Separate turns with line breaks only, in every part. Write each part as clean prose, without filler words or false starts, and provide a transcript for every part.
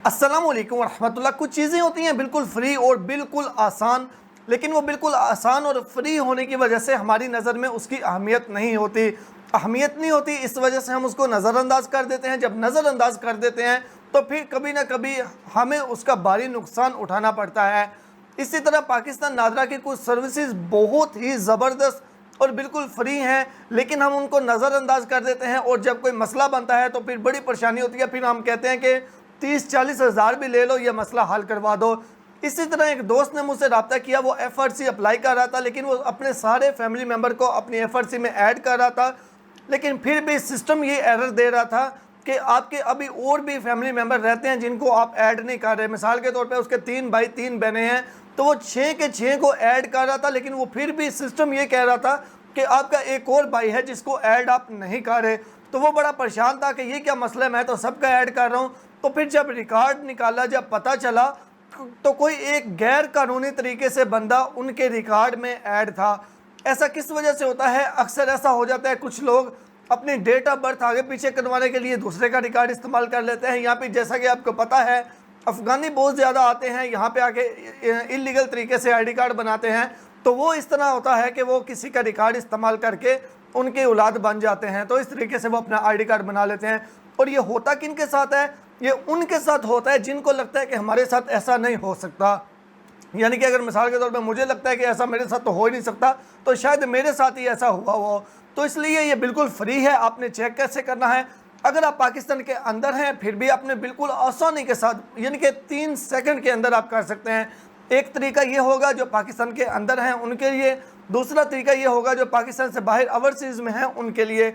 अस्सलाम वालेकुम रहमतुल्लाह। कुछ चीज़ें होती हैं बिल्कुल फ्री और बिल्कुल आसान, लेकिन वो बिल्कुल आसान और फ्री होने की वजह से हमारी नज़र में उसकी अहमियत नहीं होती। इस वजह से हम उसको नज़रअंदाज कर देते हैं। जब नज़रअंदाज कर देते हैं तो फिर कभी ना कभी हमें उसका भारी नुकसान उठाना पड़ता है। इसी तरह पाकिस्तान नादरा की कुछ सर्विसेज बहुत ही ज़बरदस्त और बिल्कुल फ्री हैं, लेकिन हम उनको नज़रअंदाज कर देते हैं और जब कोई मसला बनता है तो फिर बड़ी परेशानी होती है। फिर हम कहते हैं कि 30-40 हज़ार भी ले लो, ये मसला हल करवा दो। इसी तरह एक दोस्त ने मुझसे रब्ता किया, वो FRC अप्लाई कर रहा था, लेकिन वो अपने सारे फैमिली मेम्बर को अपनी FRC में ऐड कर रहा था, लेकिन फिर भी सिस्टम ये एरर दे रहा था कि आपके अभी और भी फैमिली मेम्बर रहते हैं जिनको आप ऐड नहीं कर रहे। मिसाल के तौर पे उसके 3 भाई 3 बहनें हैं, तो वो 6 के 6 को ऐड कर रहा था, लेकिन वो फिर भी सिस्टम ये कह रहा था कि आपका एक और भाई है जिसको ऐड आप नहीं कर रहे। तो वो बड़ा परेशान था कि ये क्या मसला है, मैं तो सबका ऐड कर रहा हूँ। तो फिर जब रिकॉर्ड निकाला, जब पता चला तो कोई एक गैर कानूनी तरीके से बंदा उनके रिकॉर्ड में ऐड था। ऐसा किस वजह से होता है? अक्सर ऐसा हो जाता है, कुछ लोग अपनी डेट ऑफ बर्थ आगे पीछे करवाने के लिए दूसरे का रिकॉर्ड इस्तेमाल कर लेते हैं। यहाँ पे जैसा कि आपको पता है, अफ़गानी बहुत ज़्यादा आते हैं यहाँ पे आके इलीगल तरीके से ID कार्ड बनाते हैं। तो वो इस तरह होता है कि वो किसी का रिकॉर्ड इस्तेमाल करके उनके औलाद बन जाते हैं, तो इस तरीके से वो अपना ID कार्ड बना लेते हैं। और ये होता किन के साथ है? ये उनके साथ होता है जिनको लगता है कि हमारे साथ ऐसा नहीं हो सकता। यानी कि अगर मिसाल के तौर पे मुझे लगता है कि ऐसा मेरे साथ तो हो ही नहीं सकता, तो शायद मेरे साथ ही ऐसा हुआ हो। तो इसलिए ये बिल्कुल फ्री है। आपने चेक कैसे करना है? अगर आप पाकिस्तान के अंदर हैं फिर भी आपने बिल्कुल आसानी के साथ, यानी कि 3 सेकंड के अंदर आप कर सकते हैं। एक तरीका ये होगा जो पाकिस्तान के अंदर हैं उनके लिए, दूसरा तरीका ये होगा जो पाकिस्तान से बाहर ओवरसीज़ में हैं उनके लिए।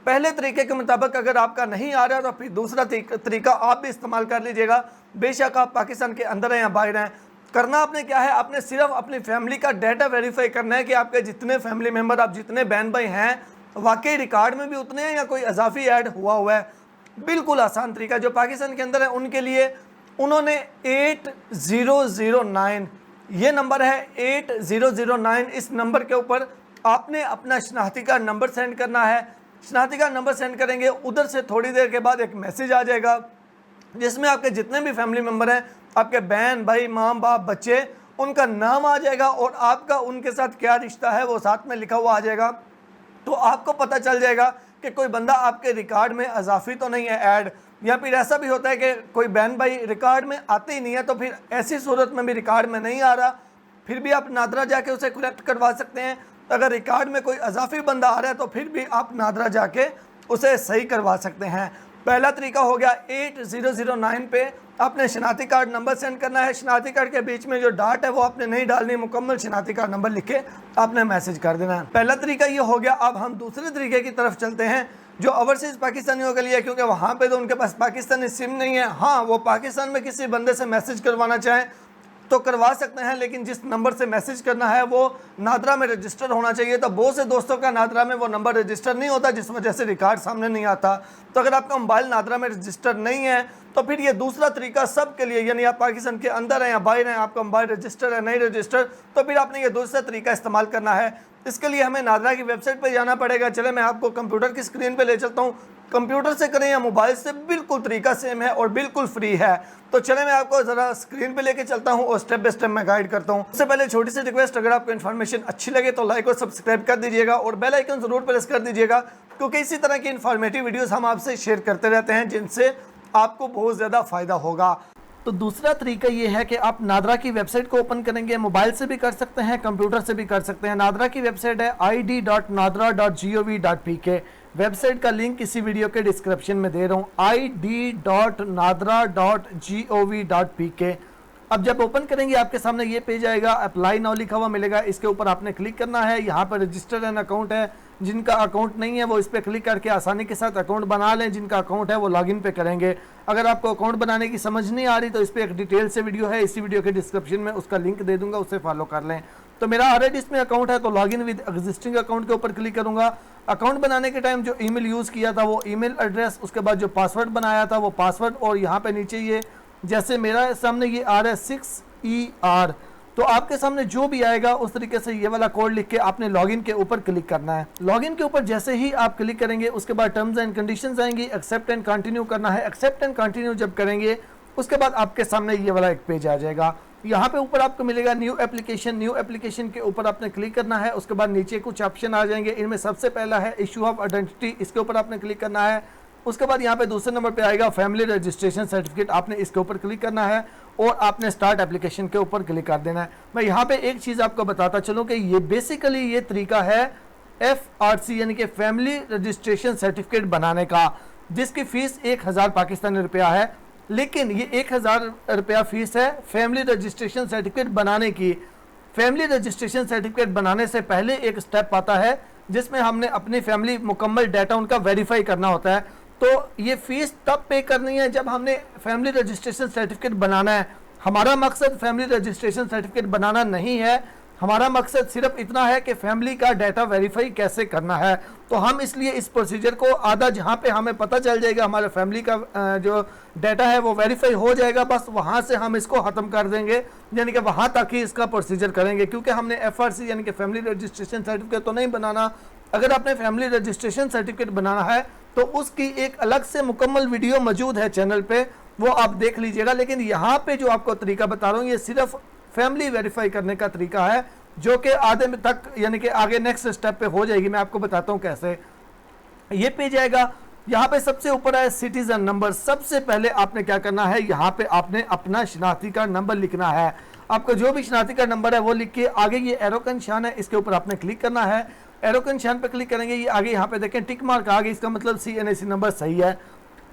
पहले तरीके के मुताबिक अगर आपका नहीं आ रहा तो फिर दूसरा तरीका आप भी इस्तेमाल कर लीजिएगा, बेशक आप पाकिस्तान के अंदर हैं या बाहर हैं। करना आपने क्या है? आपने सिर्फ अपनी फैमिली का डाटा वेरीफाई करना है कि आपके जितने फैमिली मेम्बर, आप जितने बहन भाई हैं, वाकई रिकॉर्ड में भी उतने हैं या कोई इजाफी ऐड हुआ है। बिल्कुल आसान तरीका जो पाकिस्तान के अंदर है उनके लिए, उन्होंने 8009 ये नंबर है, 8009, इस नंबर के ऊपर आपने अपना शनाख्ती कार्ड नंबर सेंड करना है। शनाख्ती कार्ड नंबर सेंड करेंगे, उधर से थोड़ी देर के बाद एक मैसेज आ जाएगा जिसमें आपके जितने भी फैमिली मेम्बर हैं, आपके बहन भाई, माँ बाप, बच्चे, उनका नाम आ जाएगा और आपका उनके साथ क्या रिश्ता है वो साथ में लिखा हुआ आ जाएगा। तो आपको पता चल जाएगा कि कोई बंदा आपके रिकॉर्ड में इजाफी तो नहीं है ऐड। या फिर ऐसा भी होता है कि कोई बहन भाई रिकॉर्ड में आते ही नहीं है, तो फिर ऐसी सूरत में भी रिकॉर्ड में नहीं आ रहा, फिर भी आप नादरा जाके उसे करेक्ट करवा सकते हैं। अगर रिकॉर्ड में कोई इजाफी बंदा आ रहा है तो फिर भी आप नादरा जाके उसे सही करवा सकते हैं। पहला तरीका हो गया 8009 पे आपने शनाख्ती कार्ड नंबर सेंड करना है। शनाख्ती कार्ड के बीच में जो डॉट है वो आपने नहीं डालनी, मुकम्मल शनाख्ती कार्ड नंबर लिख के आपने मैसेज कर देना है। पहला तरीका ये हो गया। अब हम दूसरे तरीके की तरफ चलते हैं जो ओवरसीज़ पाकिस्तानियों के लिए, क्योंकि वहाँ पे तो उनके पास पाकिस्तानी सिम नहीं है। हाँ, वो पाकिस्तान में किसी बंदे से मैसेज करवाना चाहें तो करवा सकते हैं, लेकिन जिस नंबर से मैसेज करना है वो नादरा में रजिस्टर होना चाहिए। तो बहुत से दोस्तों का नादरा में वो नंबर रजिस्टर नहीं होता, जिस वजह से रिकॉर्ड सामने नहीं आता। तो अगर आपका मोबाइल नादरा में रजिस्टर नहीं है तो फिर ये दूसरा तरीका सब के लिए, यानी आप पाकिस्तान के अंदर हैं या बाहर हैं, आपका मोबाइल रजिस्टर है नहीं रजिस्टर, तो फिर आपने ये दूसरा तरीका इस्तेमाल करना है। इसके लिए हमें नादरा की वेबसाइट पर जाना पड़ेगा। चले मैं आपको कंप्यूटर की स्क्रीन पर ले चलता हूँ। कंप्यूटर से करें या मोबाइल से, बिल्कुल तरीका सेम है और बिल्कुल फ्री है। तो चले मैं आपको ज़रा स्क्रीन पे लेके चलता हूँ और स्टेप बाय स्टेप मैं गाइड करता हूँ। उससे पहले छोटी सी रिक्वेस्ट, अगर आपको इन्फॉर्मेशन अच्छी लगे तो लाइक और सब्सक्राइब कर दीजिएगा और बेल आइकन ज़रूर प्रेस कर दीजिएगा, क्योंकि इसी तरह की इन्फॉर्मेटिव वीडियोज़ हम आपसे शेयर करते रहते हैं जिनसे आपको बहुत ज़्यादा फ़ायदा होगा। तो दूसरा तरीका ये है कि आप नादरा की वेबसाइट को ओपन करेंगे, मोबाइल से भी कर सकते हैं, कंप्यूटर से भी कर सकते हैं। नादरा की वेबसाइट है id.nadra.gov.pk। वेबसाइट का लिंक इसी वीडियो के डिस्क्रिप्शन में दे रहा हूँ, id.nadra.gov.pk। अब जब ओपन करेंगे आपके सामने ये पेज आएगा, अप्लाई नाउ लिखा हुआ मिलेगा, इसके ऊपर आपने क्लिक करना है। यहाँ पर रजिस्टर एन अकाउंट है, जिनका अकाउंट नहीं है वो इस पर क्लिक करके आसानी के साथ अकाउंट बना लें। जिनका अकाउंट है वो लॉगिन पे करेंगे। अगर आपको अकाउंट बनाने की समझ नहीं आ रही तो इस पर एक डिटेल से वीडियो है, इसी वीडियो के डिस्क्रिप्शन में उसका लिंक दे दूंगा, उसे फॉलो कर लें। तो मेरा ऑलरेडी इसमें अकाउंट है, तो लॉगिन विद एग्जिस्टिंग अकाउंट के ऊपर क्लिक करूंगा। अकाउंट बनाने के टाइम जो ईमेल यूज़ किया था वो ईमेल एड्रेस, उसके बाद जो पासवर्ड बनाया था वो पासवर्ड, और यहाँ पे नीचे ये जैसे मेरा सामने ये आ रहा है 6ER, तो आपके सामने जो भी आएगा उस तरीके से ये वाला कोड लिख के आपने लॉगिन के ऊपर क्लिक करना है। लॉगिन के ऊपर जैसे ही आप क्लिक करेंगे उसके बाद टर्म्स एंड कंडीशंस आएंगी, एक्सेप्ट एंड कंटिन्यू करना है। एक्सेप्ट एंड कंटिन्यू जब करेंगे उसके बाद आपके सामने ये वाला एक पेज आ जाएगा। यहाँ पे ऊपर आपको मिलेगा न्यू एप्लीकेशन। न्यू एप्लीकेशन के ऊपर आपने क्लिक करना है। उसके बाद नीचे कुछ ऑप्शन आ जाएंगे, इनमें सबसे पहला है इशू ऑफ आइडेंटिटी, इसके ऊपर आपने क्लिक करना है। उसके बाद यहाँ पे दूसरे नंबर पे आएगा फैमिली रजिस्ट्रेशन सर्टिफिकेट, आपने इसके ऊपर क्लिक करना है और आपने स्टार्ट एप्लीकेशन के ऊपर क्लिक कर देना है। मैं यहाँ पे एक चीज़ आपको बताता चलूँ कि ये बेसिकली ये तरीका है FRC यानी कि फैमिली रजिस्ट्रेशन सर्टिफिकेट बनाने का, जिसकी फ़ीस 1000 पाकिस्तानी रुपया है। लेकिन ये 1000 रुपया फ़ीस है फैमिली रजिस्ट्रेशन सर्टिफिकेट बनाने की। फैमिली रजिस्ट्रेशन सर्टिफिकेट बनाने से पहले एक स्टेप आता है जिसमें हमने अपनी फैमिली मुकम्मल डाटा उनका वेरीफाई करना होता है। तो ये फ़ीस तब पे करनी है जब हमने फैमिली रजिस्ट्रेशन सर्टिफिकेट बनाना है। हमारा मकसद फैमिली रजिस्ट्रेशन सर्टिफिकेट बनाना नहीं है, हमारा मकसद सिर्फ इतना है कि फैमिली का डाटा वेरीफाई कैसे करना है। तो हम इसलिए इस प्रोसीजर को आधा जहाँ पे हमें पता चल जाएगा हमारे फैमिली का जो डाटा है वो वेरीफाई हो जाएगा, बस वहाँ से हम इसको ख़त्म कर देंगे, यानी कि वहाँ तक ही इसका प्रोसीजर करेंगे। क्योंकि हमने FRC यानी कि फैमिली रजिस्ट्रेशन सर्टिफिकेट तो नहीं बनाना। अगर आपने फैमिली रजिस्ट्रेशन सर्टिफिकेट बनाना है तो उसकी एक अलग से मुकम्मल वीडियो मौजूद है चैनल पे, वो आप देख लीजिएगा। लेकिन यहाँ पे जो आपको तरीका बता रहा हूँ ये सिर्फ फैमिली वेरीफाई करने का तरीका है, जो कि आधे में तक यानी कि आगे नेक्स्ट स्टेप पे हो जाएगी। मैं आपको बताता हूँ कैसे। ये पेज आएगा, यहाँ पे सबसे ऊपर है सिटीजन नंबर। सबसे पहले आपने क्या करना है, यहाँ पे आपने अपना शनाख्ती कार्ड नंबर लिखना है। आपका जो भी शनाख्ती कार्ड नंबर है वो लिख के आगे ये एरो का निशान है, इसके ऊपर आपने क्लिक करना है। एरो के निशान पे क्लिक करेंगे, ये आगे यहाँ पे देखें टिक मार्क आ गई, इसका मतलब CNAC नंबर सही है।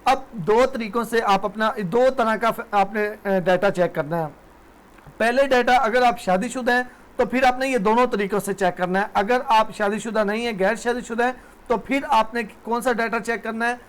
अब दो तरीकों से आप अपना दो तरह का आपने डाटा चेक करना है। पहले डाटा अगर आप शादीशुदा हैं तो फिर आपने ये दोनों तरीकों से चेक करना है। अगर आप शादीशुदा नहीं है, गैर शादीशुदा है, तो फिर आपने कौन सा डाटा चेक करना है।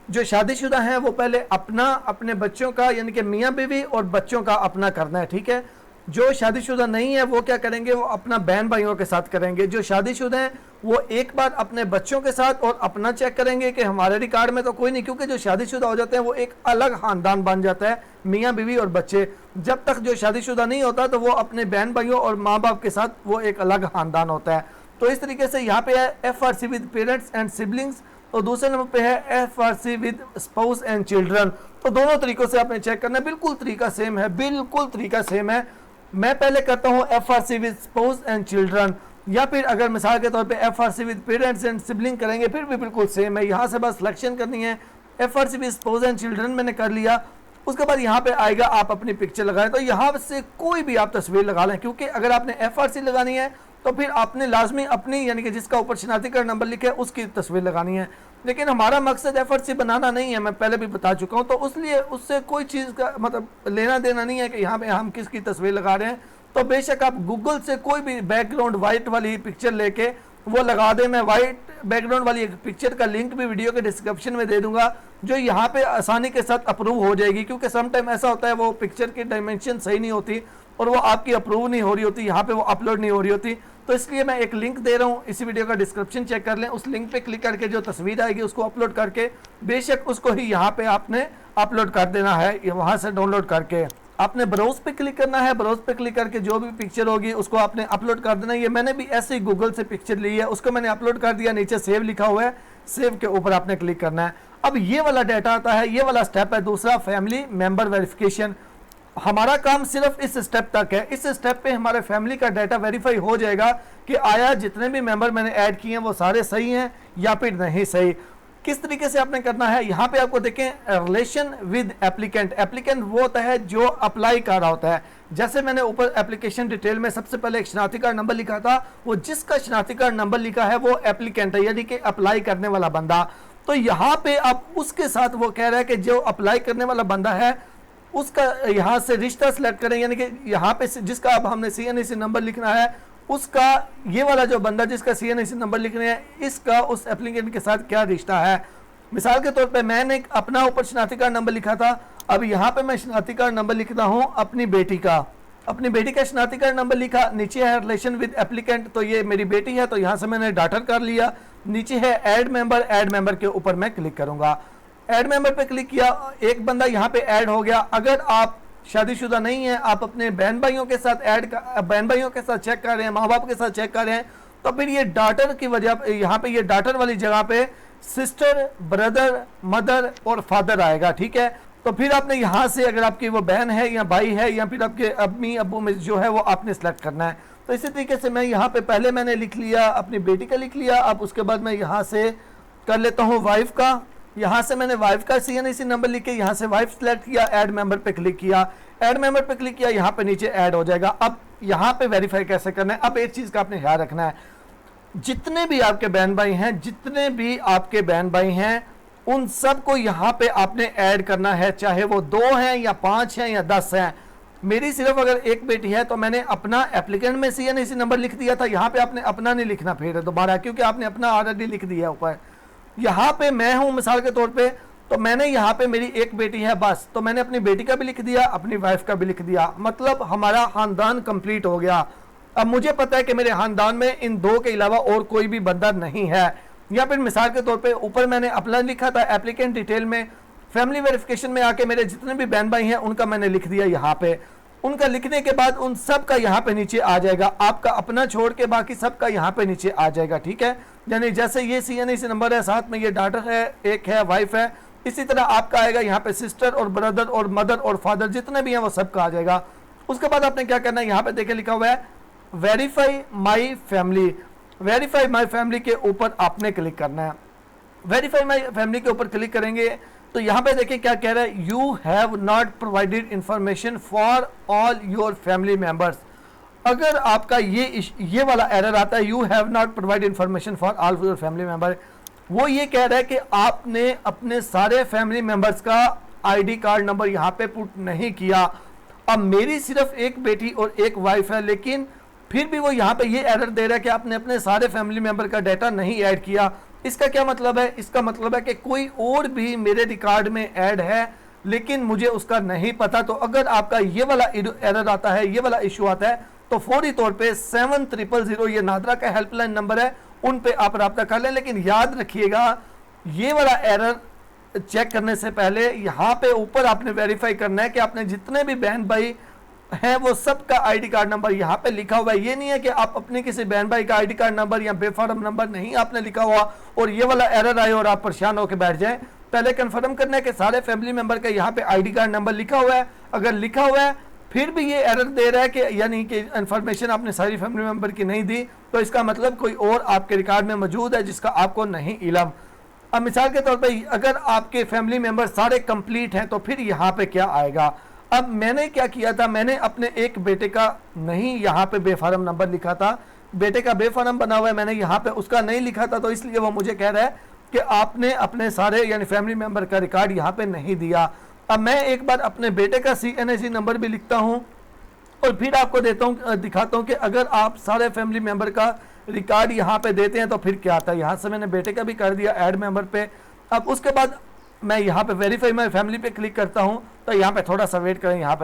जो शादीशुदा हैं वो पहले अपना, अपने बच्चों का यानी कि मियाँ बीवी और बच्चों का अपना करना है, ठीक है। जो शादीशुदा नहीं है वो क्या करेंगे, वो अपना बहन भाइयों के साथ करेंगे। जो शादीशुदा हैं वो एक बार अपने बच्चों के साथ और अपना चेक करेंगे कि हमारे रिकॉर्ड में तो कोई नहीं, क्योंकि जो शादीशुदा हो जाते हैं वो एक अलग खानदान बन जाता है, मियाँ बीवी और बच्चे। जब तक जो शादीशुदा नहीं होता तो वो अपने बहन भाइयों और माँ बाप के साथ वो एक अलग खानदान होता है। तो इस तरीके से यहाँ पे है FRC with parents and siblings, और दूसरे नंबर पे है FRC with spouse and children. तो दोनों तरीकों से आपने चेक करना है, बिल्कुल तरीका सेम है, बिल्कुल तरीका सेम है। मैं पहले करता हूँ FRC with spouse and children, या फिर अगर मिसाल के तौर पे FRC with parents and sibling करेंगे फिर भी बिल्कुल सेम है। यहाँ से बस सिलेक्शन करनी है, FRC with spouse and children मैंने कर लिया। उसके बाद यहाँ पे आएगा आप अपनी पिक्चर लगाएं, तो यहाँ से कोई भी आप तस्वीर लगा लें, क्योंकि अगर आपने FRC लगानी है तो फिर आपने लाजमी अपनी यानी कि जिसका ऊपर शनाख्ती कार्ड नंबर लिखे है उसकी तस्वीर लगानी है। लेकिन हमारा मकसद FRC बनाना नहीं है, मैं पहले भी बता चुका हूँ, तो इसलिए उससे कोई चीज़ का मतलब लेना देना नहीं है कि यहाँ पे हम किसकी तस्वीर लगा रहे हैं। तो बेशक आप गूगल से कोई भी बैकग्राउंड वाइट वाली पिक्चर लेके वो लगा दें। मैं वाइट बैकग्राउंड वाली एक पिक्चर का लिंक भी वीडियो के डिस्क्रिप्शन में दे दूंगा, जो यहाँ पे आसानी के साथ अप्रूव हो जाएगी, क्योंकि समटाइम ऐसा होता है वो पिक्चर की डायमेंशन सही नहीं होती और वो आपकी अप्रूव नहीं हो रही होती, यहाँ पे वो अपलोड नहीं हो रही होती। तो इसलिए मैं एक लिंक दे रहा हूँ, इसी वीडियो का डिस्क्रिप्शन चेक कर लें, उस लिंक पे क्लिक करके जो तस्वीर आएगी उसको अपलोड करके बेशक उसको ही यहाँ पे आपने अपलोड कर देना है, वहाँ से डाउनलोड करके आपने ब्राउज पे क्लिक करना है। ब्राउज पे क्लिक करके जो भी पिक्चर होगी उसको आपने अपलोड कर देना है। ये मैंने भी ऐसे ही गूगल से पिक्चर ली है, उसको मैंने अपलोड कर दिया, नीचे सेव लिखा हुआ है, सेव के ऊपर आपने क्लिक करना है। अब ये वाला डाटा आता है, ये वाला स्टेप है दूसरा, फैमिली मेंबर वेरिफिकेशन। हमारा काम सिर्फ इस स्टेप तक है। इस स्टेप पे हमारे फैमिली का डाटा वेरीफाई हो जाएगा कि आया जितने भी मेंबर मैंने ऐड किए हैं वो सारे सही हैं या फिर नहीं सही। किस तरीके से आपने करना है, यहाँ पे आपको देखें रिलेशन विद एप्लीकेंट। एप्लीकेंट वो होता है जो अप्लाई कर रहा होता है। जैसे मैंने ऊपर एप्लीकेशन डिटेल में सबसे पहले एक शनाख्ती कार्ड नंबर लिखा था, वो जिसका शनाख्ती कार्ड नंबर लिखा है वो एप्लीकेंट है, यानी कि अप्लाई करने वाला बंदा। तो यहाँ पे आप उसके साथ वो कह रहा है कि जो अप्लाई करने वाला बंदा है उसका यहाँ से रिश्ता सेलेक्ट करें, यानी कि यहाँ पे जिसका अब हमने CNAC नंबर लिखना है उसका, ये वाला जो बंदा जिसका CNAC नंबर लिखना है इसका उस एप्लीकेंट के साथ क्या रिश्ता है। मिसाल के तौर पे मैंने अपना ऊपर शनाख्ती कार्ड नंबर लिखा था, अब यहाँ पे मैं शनाख्ती कार्ड नंबर लिखता हूँ अपनी बेटी का। अपनी बेटी का शनाख्ती कार्ड नंबर लिखा, नीचे है रिलेशन विद एप्लीकेंट, तो ये मेरी बेटी है तो यहाँ से मैंने डॉटर कर लिया। नीचे है ऐड मेंबर के ऊपर मैं क्लिक करूँगा। ऐड मेंबर पे क्लिक किया, एक बंदा यहाँ पे ऐड हो गया। अगर आप शादीशुदा नहीं है, आप अपने बहन भाइयों के साथ बहन भाइयों के साथ चेक कर रहे हैं, माँ बाप के साथ चेक कर रहे हैं, तो फिर ये डॉटर की वजह यहाँ पे ये डॉटर वाली जगह पे सिस्टर, ब्रदर, मदर और फादर आएगा, ठीक है। तो फिर आपने यहाँ से अगर आपकी वो बहन है या भाई है या फिर आपके अम्मी अब्बू में जो है वो आपने सेलेक्ट करना है। तो इसी तरीके से मैं यहाँ पे पहले मैंने लिख लिया अपनी बेटी का लिख लिया। अब उसके बाद मैं यहाँ से कर लेता हूँ वाइफ का। यहाँ से मैंने वाइफ का CNAC नंबर लिख के यहाँ से वाइफ सेलेक्ट किया, ऐड मेंबर पे क्लिक किया, ऐड मेंबर पे क्लिक किया, यहाँ पे नीचे ऐड हो जाएगा। अब यहाँ पे वेरीफाई कैसे करना है, अब एक चीज़ का आपने ख्याल रखना है, जितने भी आपके बहन भाई हैं, जितने भी आपके बहन भाई हैं, उन सबको यहाँ पे आपने ऐड करना है, चाहे वो 2 हैं या 5 हैं या 10 हैं। मेरी सिर्फ अगर एक बेटी है तो मैंने अपना एप्लीकेंट में CNAC नंबर लिख दिया था, यहाँ पे आपने अपना नहीं लिखना फिर दोबारा, क्योंकि आपने अपना ऑलरेडी लिख दिया ऊपर। यहाँ पे मैं हूँ मिसाल के तौर पे, तो मैंने यहाँ पे मेरी एक बेटी है बस, तो मैंने अपनी बेटी का भी लिख दिया, अपनी वाइफ का भी लिख दिया, मतलब हमारा खानदान कंप्लीट हो गया। अब मुझे पता है कि मेरे खानदान में इन 2 के अलावा और कोई भी बंदा नहीं है। या फिर मिसाल के तौर पे ऊपर मैंने अपना लिखा था एप्लीकेंट डिटेल में, फैमिली वेरिफिकेशन में आके मेरे जितने भी बहन भाई हैं उनका मैंने लिख दिया यहाँ पे। उनका लिखने के बाद उन सब का यहाँ पे नीचे आ जाएगा, आपका अपना छोड़ के बाकी सब का यहाँ पे नीचे आ जाएगा, ठीक है। यानी जैसे ये CNAC नंबर है, साथ में ये डॉटर है, एक है वाइफ है, इसी तरह आपका आएगा यहाँ पे सिस्टर और ब्रदर और मदर और फादर जितने भी हैं वो सबका आ जाएगा। उसके बाद आपने क्या करना है, यहाँ पे देखे लिखा हुआ है verify my family, verify my family के ऊपर आपने क्लिक करना है। वेरीफाई माई फैमिली के ऊपर क्लिक करेंगे तो यहाँ पे देखिए क्या कह रहा है, you have not provided information for all your family members. अगर आपका ये वाला एरर आता है, you have not provide information for all your family member, वो ये कह रहा है कि आपने अपने सारे फैमिली मेंबर्स का ID कार्ड नंबर यहाँ पे पुट नहीं किया। अब मेरी सिर्फ एक बेटी और एक वाइफ है, लेकिन फिर भी वो यहाँ पे ये एरर दे रहा है कि आपने अपने सारे फैमिली मेंबर का डाटा नहीं ऐड किया। इसका क्या मतलब है, इसका मतलब है कि कोई और भी मेरे रिकॉर्ड में ऐड है लेकिन मुझे उसका नहीं पता। तो अगर आपका ये वाला एरर आता है, ये वाला इशू आता है, तो फौरी तौर पे 7000 ये नादरा का हेल्पलाइन नंबर है, उन पे आप रब्ता कर लें। लेकिन याद रखिएगा ये वाला एरर चेक करने से पहले यहाँ पे ऊपर आपने वेरीफाई करना है कि आपने जितने भी बहन भाई हैं वो सबका ID कार्ड नंबर यहाँ पे लिखा हुआ है। ये नहीं है कि आप अपने किसी बहन भाई का ID कार्ड नंबर या बेफारम नंबर नहीं आपने लिखा हुआ और ये वाला एरर आए और आप परेशान होकर बैठ जाएं। पहले कंफर्म करना है कि सारे फैमिली मेंबर का यहाँ पे ID कार्ड नंबर लिखा हुआ है। अगर लिखा हुआ है फिर भी ये एरर दे रहा है कि यानी कि इन्फॉर्मेशन आपने सारी फैमिली मेंबर की नहीं दी, तो इसका मतलब कोई और आपके रिकॉर्ड में मौजूद है जिसका आपको नहीं इल्म। अब मिसाल के तौर पे अगर आपके फैमिली मेंबर सारे कंप्लीट हैं तो फिर यहाँ पे क्या आएगा। अब मैंने क्या किया था, मैंने अपने एक बेटे का नहीं यहाँ पे बेफारम नंबर लिखा था, बेटे का बेफारम बना हुआ है, मैंने यहाँ पे उसका नहीं लिखा था, तो इसलिए वो मुझे कह रहा है कि आपने अपने सारे यानी फैमिली मेंबर का रिकॉर्ड यहाँ पे नहीं दिया। अब मैं एक बार अपने बेटे का CNAC नंबर भी लिखता हूँ और फिर आपको देता हूँ, दिखाता हूँ कि अगर आप सारे फैमिली मेंबर का रिकॉर्ड यहाँ पे देते हैं तो फिर क्या आता है। यहाँ से मैंने बेटे का भी कर दिया ऐड मेंबर पे। अब उसके बाद मैं यहाँ पे वेरीफाई माई फैमिली पे क्लिक करता हूँ, तो यहाँ पे थोड़ा सा वेट करें, यहाँ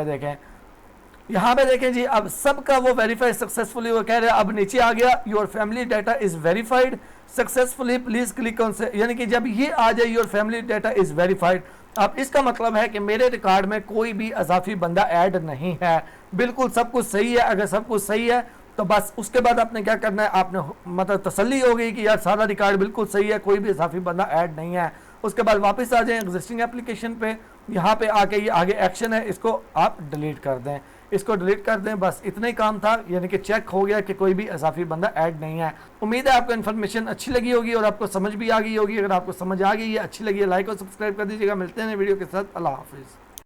पे देखें जी, अब सबका वो वेरीफाई सक्सेसफुली वो कह रहे हैं। अब नीचे आ गया your family data is verified successfully please click on से, यानी कि जब ये आ जाए your family data is verified, अब इसका मतलब है कि मेरे रिकॉर्ड में कोई भी अजाफी बंदा ऐड नहीं है, बिल्कुल सब कुछ सही है। अगर सब कुछ सही है तो बस उसके बाद आपने क्या करना है, आपने मतलब तसल्ली हो गई कि यार सारा रिकॉर्ड बिल्कुल सही है, कोई भी इजाफी बंदा ऐड नहीं है। उसके बाद वापस आ जाएं एग्जिस्टिंग एप्लीकेशन पे, यहाँ पे आके ये आगे एक्शन है, इसको आप डिलीट कर दें, इसको डिलीट कर दें। बस इतना ही काम था, यानी कि चेक हो गया कि कोई भी इजाफी बंदा ऐड नहीं है। उम्मीद है आपको इन्फॉर्मेशन अच्छी लगी होगी और आपको समझ भी आ गई होगी। अगर आपको समझ आ गई है, अच्छी लगी है, लाइक और सब्सक्राइब कर दीजिएगा। मिलते हैं वीडियो के साथ, अल्लाह हाफिज़।